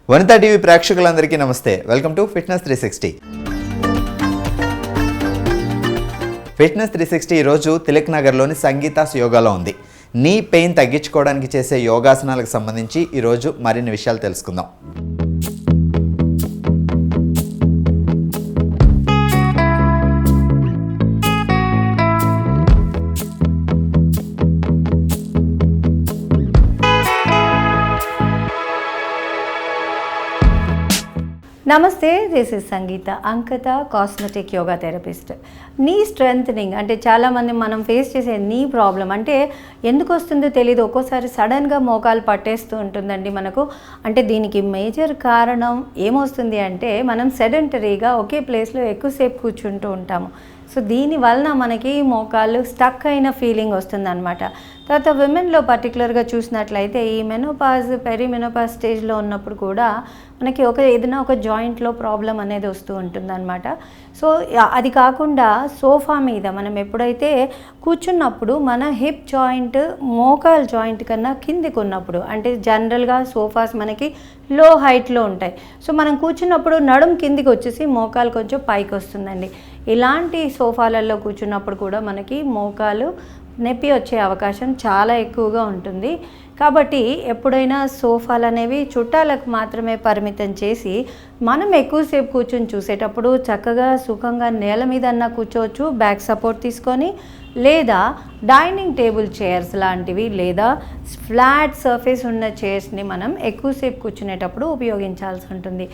Vanitha TV ప్రేక్షకులందరికీ నమస్తే. Welcome to fitness 360. Fitness 360 ఈరోజు తిలక్ నగర్లోని సంగీతాస్ యోగాలో ఉంది. నీ పెయిన్ తగ్గించుకోవడానికి చేసే యోగాసనాలకు సంబంధించి ఈరోజు మరిన్ని విషయాలు తెలుసుకుందాం. నమస్తే, this is Sangeetha Ankatha, cosmetic yoga therapist. Knee strengthening అంటే చాలామంది మనం ఫేస్ చేసే నీ ప్రాబ్లం అంటే ఎందుకు వస్తుందో తెలియదు. ఒక్కోసారి సడన్గా మోకాలు పట్టేస్తూ ఉంటుందండి మనకు. అంటే దీనికి మేజర్ కారణం ఏమొస్తుంది అంటే మనం సెడెంటరీగా ఒకే ప్లేస్లో ఎక్కువసేపు కూర్చుంటూ ఉంటాము. సో దీని వలన మనకి మోకాళ్ళు స్టక్ అయిన ఫీలింగ్ వస్తుందన్నమాట. తర్వాత విమెన్లో పర్టికులర్గా చూసినట్లయితే ఈ మెనోపాజ్, పెరిమెనోపాజ్ స్టేజ్లో ఉన్నప్పుడు కూడా మనకి ఏదైనా ఒక జాయింట్లో ప్రాబ్లం అనేది వస్తూ ఉంటుందన్నమాట. సో అది కాకుండా సోఫా మీద మనం ఎప్పుడైతే కూర్చున్నప్పుడు మన హిప్ జాయింట్ మోకాల్ జాయింట్ కన్నా కిందికి ఉన్నప్పుడు, అంటే జనరల్గా సోఫాస్ మనకి లో హైట్లో ఉంటాయి. సో మనం కూర్చున్నప్పుడు నడుం కిందికి వచ్చేసి మోకాలు కొంచెం పైకి వస్తుందండి. ఇలాంటి సోఫాలలో కూర్చున్నప్పుడు కూడా మనకి మోకాలు నొప్పి వచ్చే అవకాశం చాలా ఎక్కువగా ఉంటుంది. కాబట్టి ఎప్పుడైనా సోఫాలు అనేవి చుట్టాలకు మాత్రమే పరిమితం చేసి మనం ఎక్కువసేపు కూర్చొని చూసేటప్పుడు చక్కగా సుఖంగా నేల మీద అన్నా కూర్చోవచ్చు బ్యాక్ సపోర్ట్ తీసుకొని, లేదా డైనింగ్ టేబుల్ చైర్స్ లాంటివి లేదా ఫ్లాట్ సర్ఫేస్ ఉన్న చైర్స్ని మనం ఎక్కువసేపు కూర్చునేటప్పుడు ఉపయోగించాల్సి ఉంటుంది.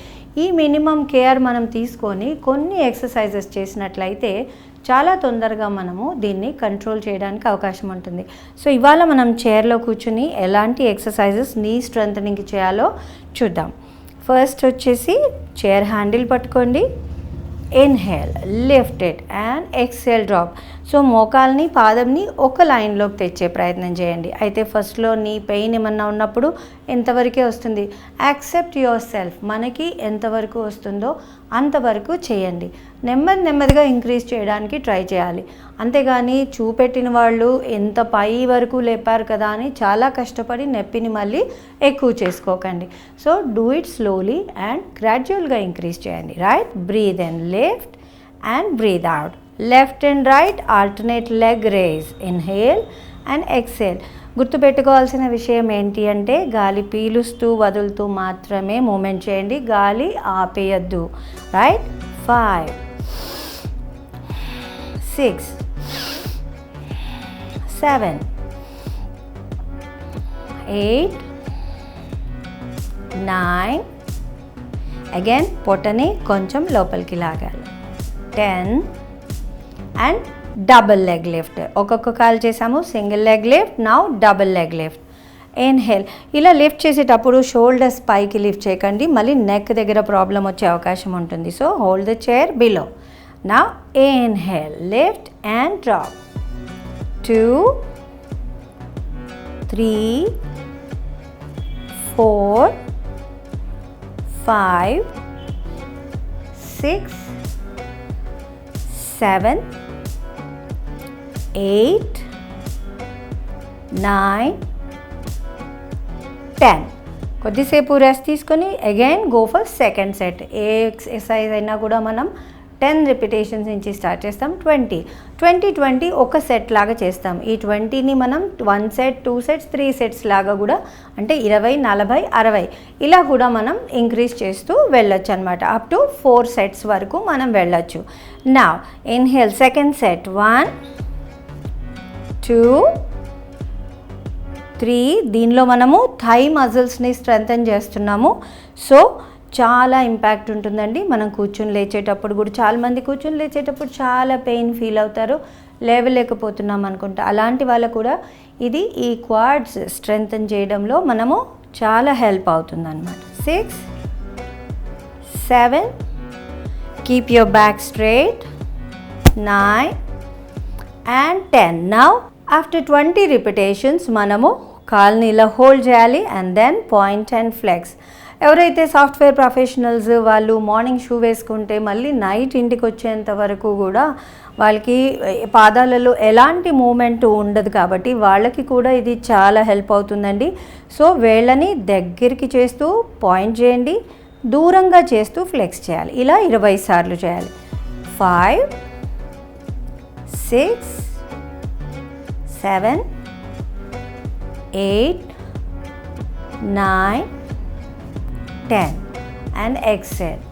ఈ మినిమం కేర్ మనం తీసుకొని కొన్ని ఎక్సర్సైజెస్ చేసినట్లయితే చాలా తొందరగా మనము దీన్ని కంట్రోల్ చేయడానికి అవకాశం ఉంటుంది. సో ఇవాళ మనం చైర్లో కూర్చుని ఎలాంటి ఎక్సర్సైజెస్ నీ స్ట్రెంథనింగ్ చేయాలో చూద్దాం. ఫస్ట్ వచ్చేసి చైర్ హ్యాండిల్ పట్టుకోండి. Inhale, lift it and exhale, drop. So మోకాల్ని పాదంని ఒక లైన్లోకి తెచ్చే ప్రయత్నం చేయండి. అయితే ఫస్ట్లో నీ పెయిన్ ఏమన్నా ఉన్నప్పుడు ఎంతవరకే వస్తుంది, యాక్సెప్ట్ యువర్ సెల్ఫ్. మనకి ఎంతవరకు వస్తుందో అంతవరకు చేయండి. నెమ్మదిగా ఇంక్రీజ్ చేయడానికి ట్రై చేయాలి. అంతేగాని చూపెట్టిన వాళ్ళు ఎంత పై వరకు లేపారు కదా అని చాలా కష్టపడి నొప్పిని మళ్ళీ ఎక్కువ చేసుకోకండి. So do it slowly and గ్రాడ్యువల్గా ఇంక్రీజ్ చేయండి. Right, breathe in, lift and breathe out. Left and right alternate leg raise. Inhale and exhale. గుర్తుపెట్టుకోవాల్సిన విషయం ఏంటి అంటే గాలి పీలుస్తూ వదులుతూ మాత్రమే మూమెంట్ చేయండి, గాలి ఆపేయద్దు. రైట్, 5, 6, 7, 8, 9. అగైన్ పొట్టని కొంచెం లోపలికి లాగాలి. 10 అండ్ డబుల్ లెగ్ లిఫ్ట్. ఒక్కొక్క కాలు చేసాము, single leg lift, now double leg lift. Inhale. ఇలా లిఫ్ట్ చేసేటప్పుడు షోల్డర్స్ పైకి లిఫ్ట్ చేయకండి, మళ్ళీ నెక్ దగ్గర ప్రాబ్లం వచ్చే అవకాశం ఉంటుంది. So hold the chair below. Now inhale, lift and drop. 2, 3, 4, 5, 6, 7, 8, 9, 10. కొద్దిసేపు రెస్ట్ తీసుకొని again go for second set. A exercise అయినా కూడా మనం 10 రిపిటేషన్స్ నుంచి స్టార్ట్ చేస్తాం. 20 ఒక సెట్ లాగా చేస్తాం. ఈ 20ని మనం 1 సెట్, 2 సెట్స్, 3 సెట్స్ లాగా కూడా, అంటే 20, 40, 60 ఇలా కూడా మనం ఇంక్రీజ్ చేస్తూ వెళ్ళొచ్చు అనమాట. అప్ టు 4 సెట్స్ వరకు మనం వెళ్ళొచ్చు. Now inhale, second set. 1, 2, 3. దీనిలో మనము థై మజిల్స్ని స్ట్రెంథన్ చేస్తున్నాము. సో చాలా ఇంపాక్ట్ ఉంటుందండి. మనం కూర్చొని లేచేటప్పుడు కూడా చాలామంది కూర్చొని లేచేటప్పుడు చాలా పెయిన్ ఫీల్ అవుతారు, లేవలేకపోతున్నాం అనుకుంటా. అలాంటి వాళ్ళకు కూడా ఇది ఈ క్వాడ్స్ స్ట్రెంథన్ చేయడంలో మనము చాలా హెల్ప్ అవుతుంది అన్నమాట. 6, 7. Keep your back straight. 9 and 10. Now after 20 repetitions మనము కాల్ని ఇలా హోల్డ్ చేయాలి and then point and flex. ఎవరైతే సాఫ్ట్వేర్ ప్రొఫెషనల్స్ వాళ్ళు మార్నింగ్ షూ వేసుకుంటే మళ్ళీ నైట్ ఇంటికి వచ్చేంత వరకు కూడా వాళ్ళకి పాదాలలో ఎలాంటి మూమెంట్ ఉండదు కాబట్టి వాళ్ళకి కూడా ఇది చాలా హెల్ప్ అవుతుందండి. సో వేళ్ళని దగ్గరికి చేస్తూ పాయింట్ చేయండి, దూరంగా చేస్తూ ఫ్లెక్స్ చేయాలి. ఇలా 20 సార్లు చేయాలి. 5 6 7 8 9 10 అండ్ ఎక్సెల్.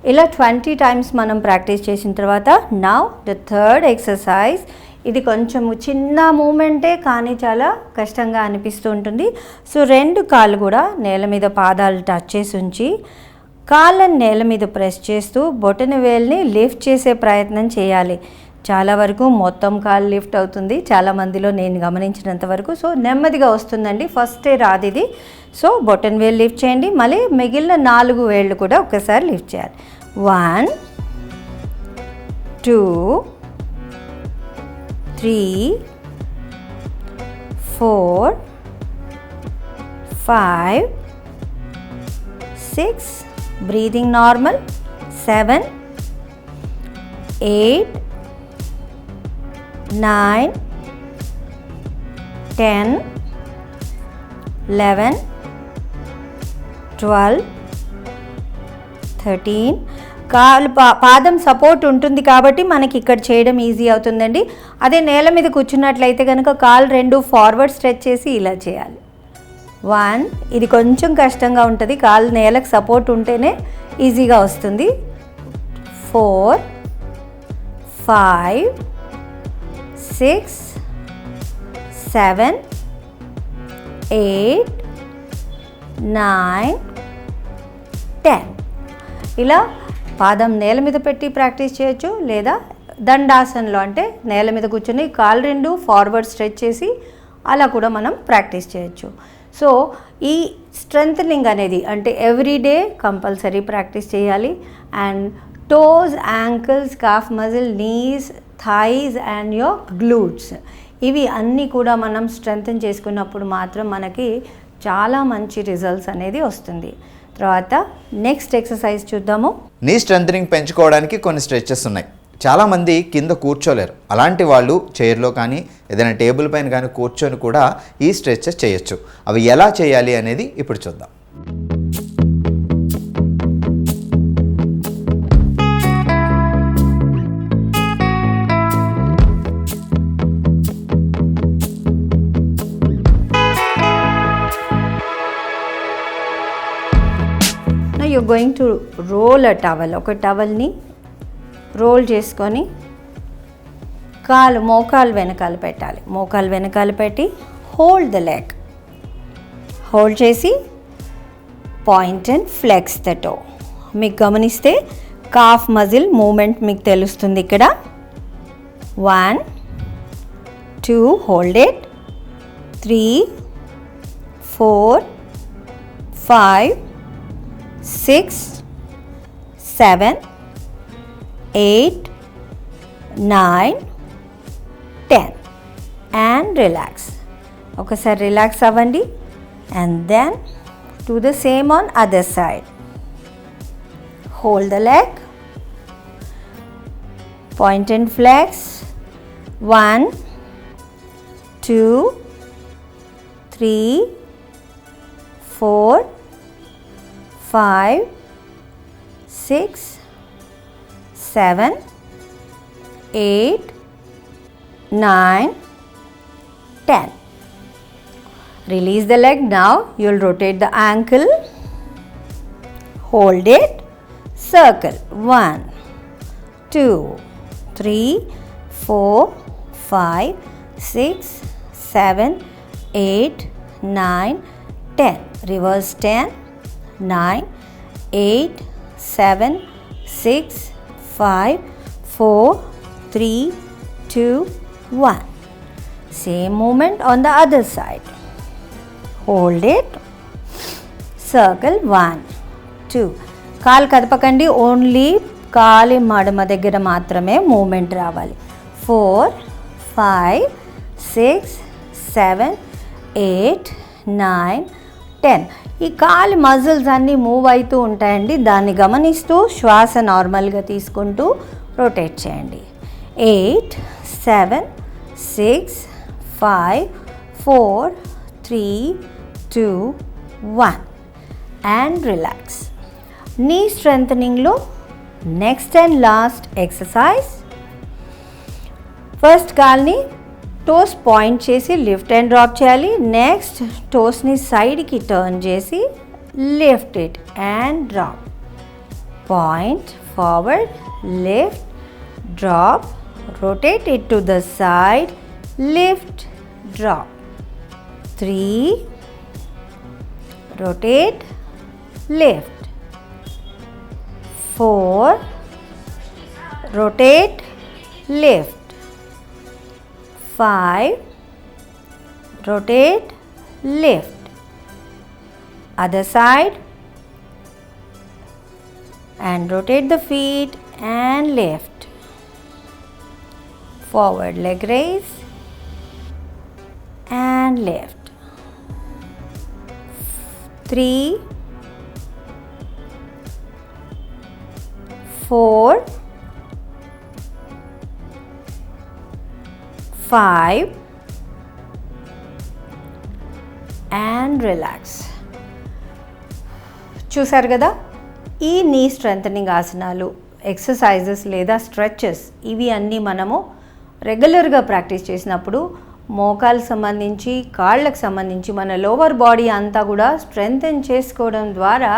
ఇలా 20 టైమ్స్ మనం ప్రాక్టీస్ చేసిన తర్వాత నౌ ద థర్డ్ ఎక్సర్సైజ్. ఇది కొంచెం చిన్న మూమెంటే కానీ చాలా కష్టంగా అనిపిస్తూ ఉంటుంది. సో 2 కాళ్ళు కూడా నేల మీద పాదాలు టచ్ చేసి ఉంచి కాళ్ళని నేల మీద ప్రెస్ చేస్తూ బొటన వేలుని లిఫ్ట్ చేసే ప్రయత్నం చేయాలి. చాలా వరకు మొత్తం కాళ్ళు లిఫ్ట్ అవుతుంది చాలా మందిలో నేను గమనించినంత వరకు. సో నెమ్మదిగా వస్తుందండి, ఫస్టే రాదు ఇది. సో బొటన్ వేలు లిఫ్ట్ చేయండి, మళ్ళీ మిగిలిన 4 వేళ్ళు కూడా ఒక్కసారి లిఫ్ట్ చేయాలి. 1 2 3 4 5 6 బ్రీదింగ్ నార్మల్ 7 8 9 10 11 12 13. కాలు పాదం సపోర్ట్ ఉంటుంది కాబట్టి మనకి ఇక్కడ చేయడం ఈజీ అవుతుందండి. అదే నేల మీద కూర్చున్నట్లయితే కనుక కాలు 2 ఫార్వర్డ్ స్ట్రెచ్ చేసి ఇలా చేయాలి. 1 ఇది కొంచెం కష్టంగా ఉంటుంది, కాలు నేలకు సపోర్ట్ ఉంటేనే ఈజీగా వస్తుంది. 4 5 6 7 8 9 10. ఇలా పాదం నేల మీద పెట్టి ప్రాక్టీస్ చేయొచ్చు, లేదా దండాసనలో అంటే నేల మీద కూర్చొని కాలు 2 ఫార్వర్డ్ స్ట్రెచ్ చేసి అలా కూడా మనం ప్రాక్టీస్ చేయొచ్చు. సో ఈ స్ట్రెంథనింగ్ అనేది అంటే ఎవ్రీడే కంపల్సరీ ప్రాక్టీస్ చేయాలి. And toes, ankles, calf muscle, knees, thighs and your glutes, ఇవి అన్నీ కూడా మనం స్ట్రెంథన్ చేసుకున్నప్పుడు మాత్రం మనకి చాలా మంచి రిజల్ట్స్ అనేది వస్తుంది. తర్వాత నెక్స్ట్ ఎక్సర్సైజ్ చూద్దాము. నీ స్ట్రెంథనింగ్ పెంచుకోవడానికి కొన్ని స్ట్రెచెస్ ఉన్నాయి. చాలామంది కింద కూర్చోలేరు, అలాంటి వాళ్ళు చైర్లో కానీ ఏదైనా టేబుల్ పైన కానీ కూర్చొని కూడా ఈ స్ట్రెచెస్ చేయొచ్చు. అవి ఎలా చేయాలి అనేది ఇప్పుడు చూద్దాం. You going to roll a towel. ఒక టవల్ని రోల్ చేసుకొని మోకాలు వెనకాల పెట్టాలి. మోకాలు వెనకాల పెట్టి హోల్డ్ ద లెగ్, హోల్డ్ చేసి point and flex the toe. మీకు గమనిస్తే కాఫ్ మజిల్ మూమెంట్ మీకు తెలుస్తుంది ఇక్కడ. 1 2 హోల్డ్ ఇట్, 3 4 5 6 7 8 9 10 and relax. ఒకసారి రిలాక్స్ అవ్వండి and then do the same on other side. Hold the leg, point and flex. 1 2 3 4 5 6 7 8 9 10. Release the leg. Now you'll rotate the ankle, hold it, circle. 1 2 3 4 5 6 7 8 9 10. Reverse 10 9 8 7 6 5 4 3 2 1. Same movement on the other side. Hold it, circle. 1 2. కాలు కదపకండి, only కాలి మడమ దగ్గర మాత్రమే moment రావాలి. 4 5 6 7 8 9 10. ఈ కాలు muscles అన్నీ move అవుతూ ఉంటాయండి. దాన్ని గమనిస్తూ శ్వాస నార్మల్గా తీసుకుంటూ రొటేట్ చేయండి. 8, 7, 6, 5, 4, 3, 2, 1 and relax. Knee strengthening లో next and last exercise. First కాల్ని టోస్ పాయింట్ చేసి లిఫ్ట్ అండ్ డ్రాప్ చేయాలి. నెక్స్ట్ టోస్ని సైడ్కి టర్న్ చేసి lift it and drop. Point forward, lift, drop, rotate it to the side, lift, drop. 3, rotate, lift. 4, rotate, lift. 5, rotate, lift. Other side, and rotate the feet and lift. Forward leg raise and lift. 3, 4, 5 and relax. చూసారు కదా, ఈ నీ strengthening ఆసనాలు, exercises లేదా stretches ఇవి అన్నీ మనము రెగ్యులర్గా ప్రాక్టీస్ చేసినప్పుడు మోకాలకు సంబంధించి కాళ్ళకు సంబంధించి మన లోవర్ బాడీ అంతా కూడా స్ట్రెంథెన్ చేసుకోవడం ద్వారా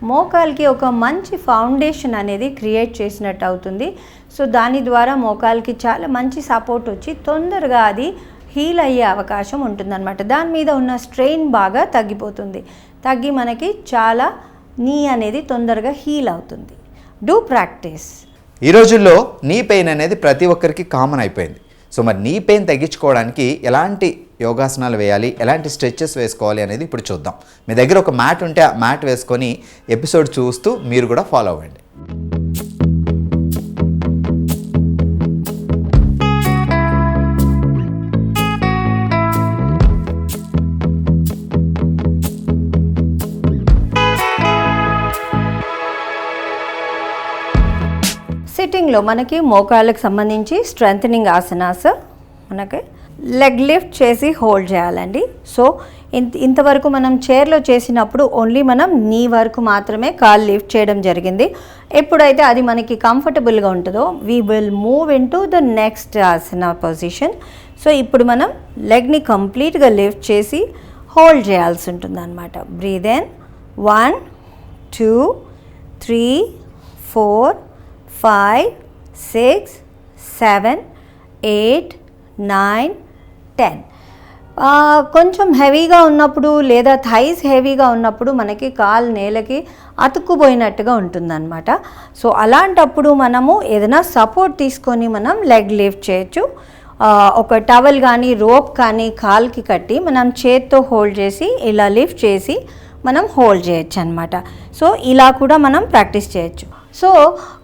మోకాలకి ఒక మంచి ఫౌండేషన్ అనేది క్రియేట్ చేసినట్టు అవుతుంది. సో దాని ద్వారా మోకాలకి చాలా మంచి సపోర్ట్ వచ్చి తొందరగా అది హీల్ అయ్యే అవకాశం ఉంటుందన్నమాట. దాని మీద ఉన్న స్ట్రెయిన్ బాగా తగ్గిపోతుంది. తగ్గి మనకి చాలా నీ అనేది తొందరగా హీల్ అవుతుంది. Do practice. ఈ రోజుల్లో నీ పెయిన్ అనేది ప్రతి ఒక్కరికి కామన్ అయిపోయింది. సో మరి నీ పెయిన్ తగ్గించుకోవడానికి ఎలాంటి యోగాసనాలు వేయాలి, ఎలాంటి స్ట్రెచెస్ వేసుకోవాలి అనేది ఇప్పుడు చూద్దాం. మీ దగ్గర ఒక మ్యాట్ ఉంటే ఆ మ్యాట్ వేసుకొని ఎపిసోడ్ చూస్తూ మీరు కూడా ఫాలో అవ్వండి. సిట్టింగ్లో మనకి మోకాళ్ళకి సంబంధించి స్ట్రెంథనింగ్ ఆసనాస్, మనకి లెగ్ లిఫ్ట్ చేసి హోల్డ్ చేయాలండి. సో ఇంతవరకు మనం చైర్లో చేసినప్పుడు ఓన్లీ మనం నీ వరకు మాత్రమే కాలు లిఫ్ట్ చేయడం జరిగింది. ఎప్పుడైతే అది మనకి కంఫర్టబుల్గా ఉంటుందో we will move in to the next Haasan position. So ఇప్పుడు మనం లెగ్ని కంప్లీట్గా లిఫ్ట్ చేసి హోల్డ్ చేయాల్సి ఉంటుంది అనమాట. Breathe in 1, 2, 3, 4, 5, 6, 7, 8, 9, 10. కొంచెం హెవీగా ఉన్నప్పుడు లేదా థైస్ హెవీగా ఉన్నప్పుడు మనకి కాలు నేలకి అతుక్కుపోయినట్టుగా ఉంటుందన్నమాట. సో అలాంటప్పుడు మనము ఏదైనా సపోర్ట్ తీసుకొని మనం లెగ్ లిఫ్ట్ చేయొచ్చు. ఒక టవల్ కానీ రోప్ కానీ కాలుకి కట్టి మనం చేత్తో హోల్డ్ చేసి ఇలా లిఫ్ట్ చేసి మనం హోల్డ్ చేయొచ్చు అనమాట. సో ఇలా కూడా మనం ప్రాక్టీస్ చేయొచ్చు. సో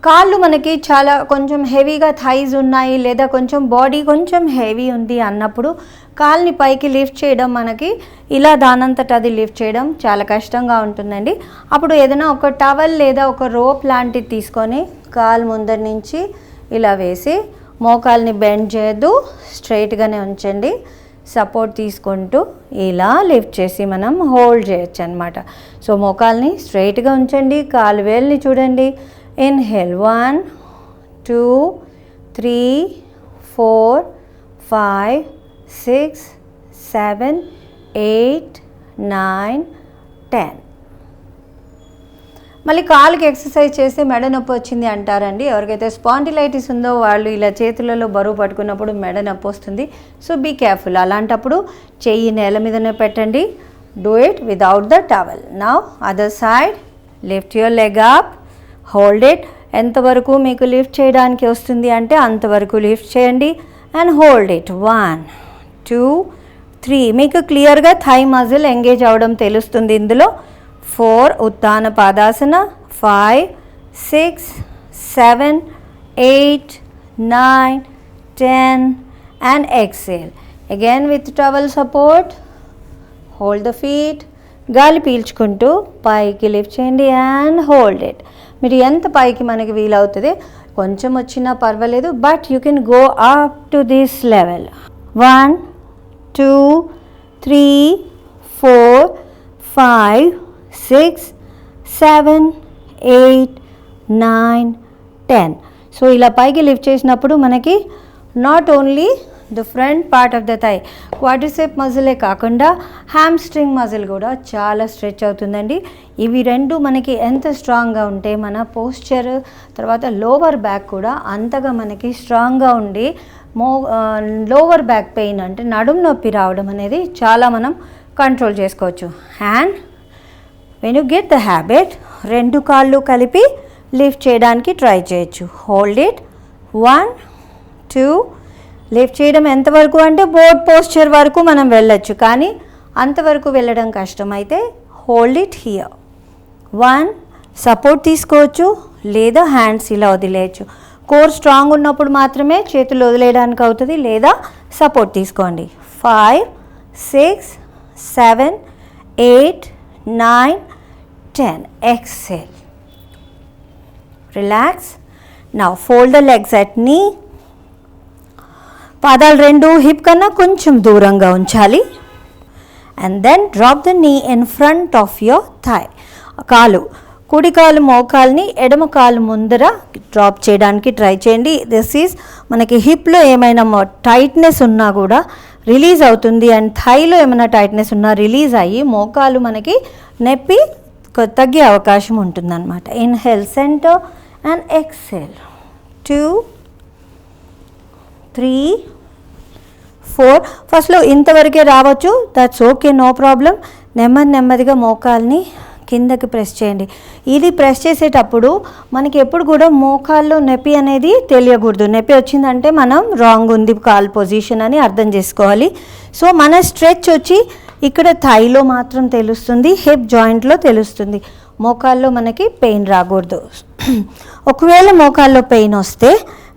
కాళ్ళు మనకి చాలా కొంచెం హెవీగా థైస్ ఉన్నాయి లేదా కొంచెం బాడీ కొంచెం హెవీ ఉంది అన్నప్పుడు కాల్ని పైకి లిఫ్ట్ చేయడం మనకి ఇలా దానంతట అది లిఫ్ట్ చేయడం చాలా కష్టంగా ఉంటుందండి. అప్పుడు ఏదైనా ఒక టవల్ లేదా ఒక రోప్ లాంటిది తీసుకొని కాలు ముందర నుంచి ఇలా వేసి మోకాల్ని బెండ్ చేయొద్దు, స్ట్రైట్గానే ఉంచండి. సపోర్ట్ తీసుకుంటూ ఇలా లిఫ్ట్ చేసి మనం హోల్డ్ చేయొచ్చు అనమాట. సో మోకాల్ని స్ట్రైట్గా ఉంచండి, కాలు వేల్ని చూడండి. ఇన్హేల్ 1, 2, 3, 4, 5, 6, 7, 8, 9, 10. మళ్ళీ కాలుకి ఎక్సర్సైజ్ చేస్తే మెడ నొప్పి వచ్చింది అంటారండి. ఎవరికైతే స్పాండిలైటిస్ ఉందో వాళ్ళు ఇలా చేతులలో బరువు పట్టుకున్నప్పుడు మెడ నొప్పి వస్తుంది. So be careful. అలాంటప్పుడు చెయ్యి నేల మీదనే పెట్టండి. Do it without the towel. Now other side, lift your leg up, hold it. ఎంతవరకు మీకు లిఫ్ట్ చేయడానికి వస్తుంది అంటే అంతవరకు లిఫ్ట్ చేయండి అండ్ హోల్డ్ ఇట్. 1, 2, 3. మీకు క్లియర్గా థై మజిల్ ఎంగేజ్ అవ్వడం తెలుస్తుంది ఇందులో. 4 ఉత్తాన పాదాసన, 5, 6, 7, 8, 9, 10 and exhale. Again with towel support, hold the feet, గాలి పీల్చుకుంటూ పైకి లిఫ్ట్ చేయండి అండ్ హోల్డ్ ఇట్. మీరు ఎంత పైకి మనకి వీలవుతుంది, కొంచెం వచ్చినా పర్వాలేదు, but you can go up to this level. 1 2 3 4 5 6 7 8 9 10. So ఇలా పైకి లిఫ్ట్ చేసినప్పుడు మనకి not only the front part of the thigh, quadricep మజిలే కాకుండా హ్యామ్స్ట్రింగ్ మజిల్ కూడా చాలా స్ట్రెచ్ అవుతుందండి. ఇవి రెండు మనకి ఎంత స్ట్రాంగ్గా ఉంటే మన పోస్చర్ తర్వాత లోవర్ బ్యాక్ కూడా అంతగా మనకి స్ట్రాంగ్గా ఉండి లోవర్ బ్యాక్ పెయిన్ అంటే నడుము నొప్పి రావడం అనేది చాలా మనం కంట్రోల్ చేసుకోవచ్చు. And when you get the habit, 2 కాళ్ళు కలిపి లిఫ్ట్ చేయడానికి ట్రై చేయొచ్చు. Hold it. 1 2. లిఫ్ట్ చేయడం ఎంతవరకు అంటే బోర్డ్ పోస్చర్ వరకు మనం వెళ్ళొచ్చు, కానీ అంతవరకు వెళ్ళడం కష్టమైతే హోల్డ్ ఇట్ హియర్. 1. సపోర్ట్ తీసుకోవచ్చు లేదా హ్యాండ్స్ ఇలా వదిలేయచ్చు. కోర్ స్ట్రాంగ్ ఉన్నప్పుడు మాత్రమే చేతులు వదిలేయడానికి అవుతుంది, లేదా సపోర్ట్ తీసుకోండి. 5 6 7 8 9 10. Exhale. Relax. Now fold the legs at knee. పాదాలు 2 హిప్ కన్నా కొంచెం దూరంగా ఉంచాలి. And then drop the knee in front of your thigh. కుడి కాలు మోకాల్ని ఎడమ కాలు ముందర డ్రాప్ చేయడానికి ట్రై చేయండి. దిస్ ఈజ్ మనకి హిప్లో ఏమైనా టైట్నెస్ ఉన్నా కూడా రిలీజ్ అవుతుంది, అండ్ థైలో ఏమైనా టైట్నెస్ ఉన్నా రిలీజ్ అయ్యి మోకాలు మనకి నొప్పి తగ్గే అవకాశం ఉంటుందన్నమాట. Inhale centre and exhale. 2 3 4. ఫస్ట్లో ఇంతవరకే రావచ్చు, దట్స్ ఓకే, నో ప్రాబ్లం. నెమ్మదిగా మోకాల్ని కిందకి ప్రెస్ చేయండి. ఇది ప్రెస్ చేసేటప్పుడు మనకి ఎప్పుడు కూడా మోకాల్లో నొప్పి అనేది తెలియకూడదు. నొప్పి వచ్చిందంటే మనం రాంగ్ ఉంది కాల్ పొజిషన్ అని అర్థం చేసుకోవాలి. సో మన స్ట్రెచ్ వచ్చి ఇక్కడ థైలో మాత్రం తెలుస్తుంది, హిప్ జాయింట్లో తెలుస్తుంది, మోకాల్లో మనకి పెయిన్ రాకూడదు. ఒకవేళ మోకాల్లో పెయిన్ వస్తే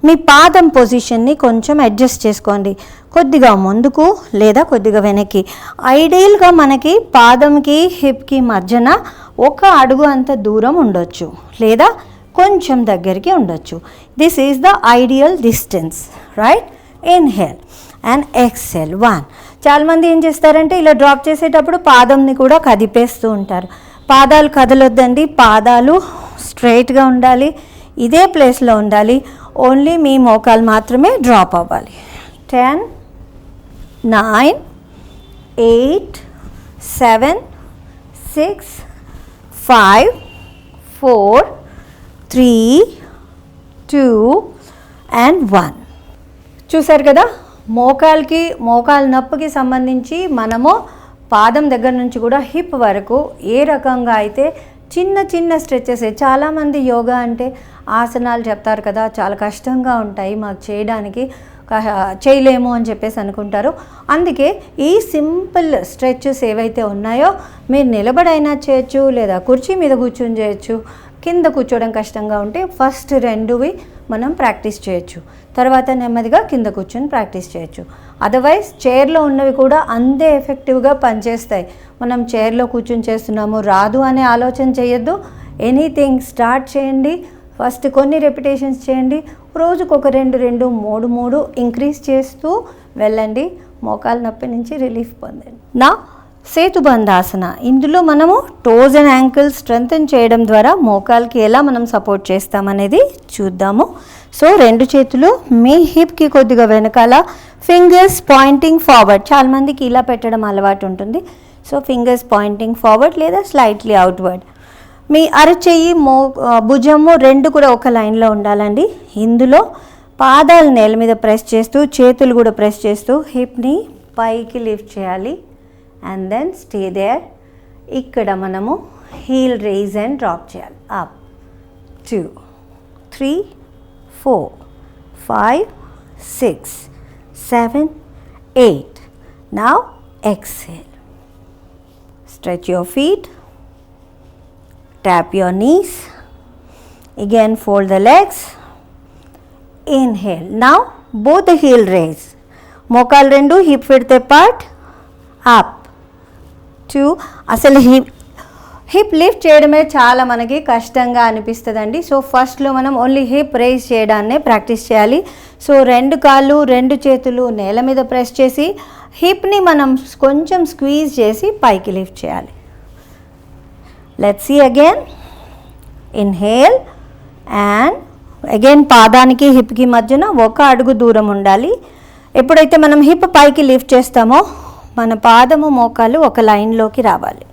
మీ పాదం పొజిషన్ని కొంచెం అడ్జస్ట్ చేసుకోండి, కొద్దిగా ముందుకు లేదా కొద్దిగా వెనక్కి. ఐడియల్గా మనకి పాదంకి హిప్కి మధ్యన 1 అడుగు అంత దూరం ఉండొచ్చు, లేదా కొంచెం దగ్గరికి ఉండొచ్చు. This is the ideal distance, right? Inhale and exhale. 1. చాలామంది ఏం చేస్తారంటే ఇలా డ్రాప్ చేసేటప్పుడు పాదంని కూడా కదిపేస్తూ ఉంటారు. పాదాలు కదలొద్దండి, పాదాలు స్ట్రైట్గా ఉండాలి, ఇదే ప్లేస్లో ఉండాలి. ఓన్లీ మీ మోకాలు మాత్రమే డ్రాప్ అవ్వాలి. 10 9 8 7 6 5 4 3 2 and 1. చూసారు కదా, మోకాలు నొప్పికి సంబంధించి మనము పాదం దగ్గర నుంచి కూడా హిప్ వరకు ఏ రకంగా అయితే చిన్న స్ట్రెచెస్. చాలామంది యోగా అంటే ఆసనాలు చెప్తారు కదా, చాలా కష్టంగా ఉంటాయి మాకు చేయడానికి, చేయలేము అని చెప్పేసి అనుకుంటారు. అందుకే ఈ సింపుల్ స్ట్రెచెస్ ఏవైతే ఉన్నాయో మీరు నిలబడైనా చేయొచ్చు, లేదా కుర్చీ మీద కూర్చొని చేయొచ్చు. కింద కూర్చోవడం కష్టంగా ఉంటే ఫస్ట్ 2వి మనం ప్రాక్టీస్ చేయొచ్చు, తర్వాత నెమ్మదిగా కింద కూర్చొని ప్రాక్టీస్ చేయొచ్చు. అదర్వైజ్ చైర్లో ఉన్నవి కూడా అంతే ఎఫెక్టివ్గా పనిచేస్తాయి. మనం చైర్లో కూర్చొని చేస్తున్నాము రాదు అనే ఆలోచన చేయొద్దు. ఎనీథింగ్ స్టార్ట్ చేయండి, ఫస్ట్ కొన్ని రెపిటేషన్స్ చేయండి, రోజుకు ఒక 2 3 ఇంక్రీజ్ చేస్తూ వెళ్ళండి. మోకాలు నొప్పి నుంచి రిలీఫ్ పొందండి. నా సేతుబంధాసన, ఇందులో మనము టోస్ అండ్ యాంకిల్స్ స్ట్రెంథెన్ చేయడం ద్వారా మోకాల్కి ఎలా మనం సపోర్ట్ చేస్తామనేది చూద్దాము. సో 2 చేతులు మీ హిప్కి కొద్దిగా వెనకాల, ఫింగర్స్ పాయింటింగ్ ఫార్వర్డ్. చాలామందికి ఇలా పెట్టడం అలవాటు ఉంటుంది. సో ఫింగర్స్ పాయింటింగ్ ఫార్వర్డ్ లేదా స్లైట్లీ అవుట్వర్డ్. మీ అరచెయ్యి భుజము 2 కూడా ఒక లైన్లో ఉండాలండి. ఇందులో పాదాలు నేల మీద ప్రెస్ చేస్తూ, చేతులు కూడా ప్రెస్ చేస్తూ హిప్ని పైకి లిఫ్ట్ చేయాలి. And then stay there. ఇక్కడ మనము హీల్ రైజ్ అండ్ డ్రాప్ చేయాలి. Up 2 3 4 5 6 7 8. Now exhale. Stretch your feet. Tap your knees. Again fold the legs. Inhale. Now both the heel raise. మోకాలు 2 hip width apart. Up 2. అసలు hip lift చేయడమే చాలా మనకి కష్టంగా అనిపిస్తుందండి. సో ఫస్ట్లో మనం ఓన్లీ హిప్ రైజ్ చేయడాన్నే ప్రాక్టీస్ చేయాలి. సో 2 కాళ్ళు 2 చేతులు నేల మీద ప్రెస్ చేసి హిప్ని మనం కొంచెం స్క్వీజ్ చేసి పైకి లిఫ్ట్ చేయాలి. Let's see again. Inhale and again పాదానికి హిప్కి మధ్యన 1 అడుగు దూరం ఉండాలి. ఎప్పుడైతే మనం హిప్ పైకి లిఫ్ట్ చేస్తామో మన పాదము మోకాలు ఒక లైన్లోకి రావాలి.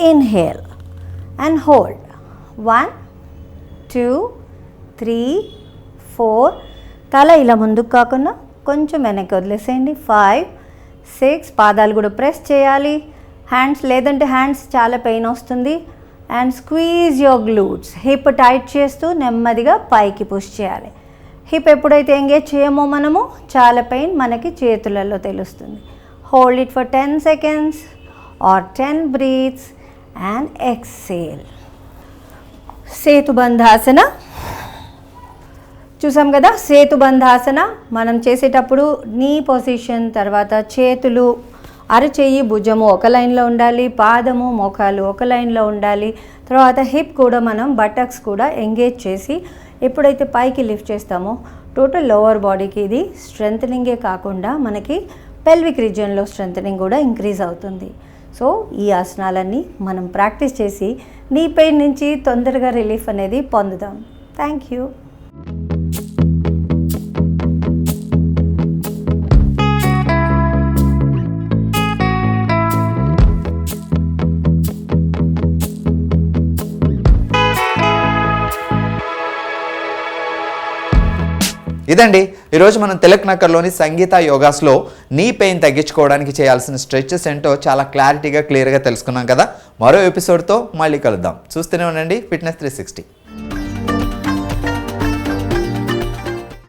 Inhale and hold. 1, 2, 3, 4. తల ఇలా ముందుకు కాకుండా కొంచెం వెనక్కి వదిలేసేయండి. 5, 6. పాదాలు కూడా ప్రెస్ చేయాలి. హ్యాండ్స్ లేదంటే హ్యాండ్స్ చాలా పెయిన్ వస్తుంది. And squeeze your glutes. Hip tight చేస్తూ నెమ్మదిగా పైకి పుష్ చేయాలి. హిప్ ఎప్పుడైతే ఎంగేజ్ చేయమో మనము చాలా పెయిన్ మనకి చేతులలో తెలుస్తుంది. Hold it for 10 seconds or 10 breaths and exhale. సేతుబంధాసన చూసాం కదా. సేతుబంధాసన మనం చేసేటప్పుడు నీ పొజిషన్, తర్వాత చేతులు అరచేయి భుజము ఒక లైన్లో ఉండాలి, పాదము మోకాలు ఒక లైన్లో ఉండాలి. తర్వాత హిప్ కూడా మనం బటక్స్ కూడా ఎంగేజ్ చేసి ఎప్పుడైతే పైకి లిఫ్ట్ చేస్తామో టోటల్ లోవర్ బాడీకి ఇది స్ట్రెంథనింగే కాకుండా మనకి పెల్విక్ రీజియన్లో స్ట్రెంథనింగ్ కూడా ఇంక్రీజ్ అవుతుంది. సో ఈ ఆసనాలన్నీ మనం ప్రాక్టీస్ చేసి నీ పెయిన్ నుంచి తొందరగా రిలీఫ్ అనేది పొందుదాం. Thank you. ఇదండి ఈరోజు మనం తిలక్ నగర్లోని సంగీత యోగాస్లో నీ పెయిన్ తగ్గించుకోవడానికి చేయాల్సిన స్ట్రెచెస్ ఏంటో చాలా క్లియర్గా తెలుసుకున్నాం కదా. మరో ఎపిసోడ్తో మళ్ళీ కలుద్దాం. చూస్తూనే ఉండండి ఫిట్నెస్ 360.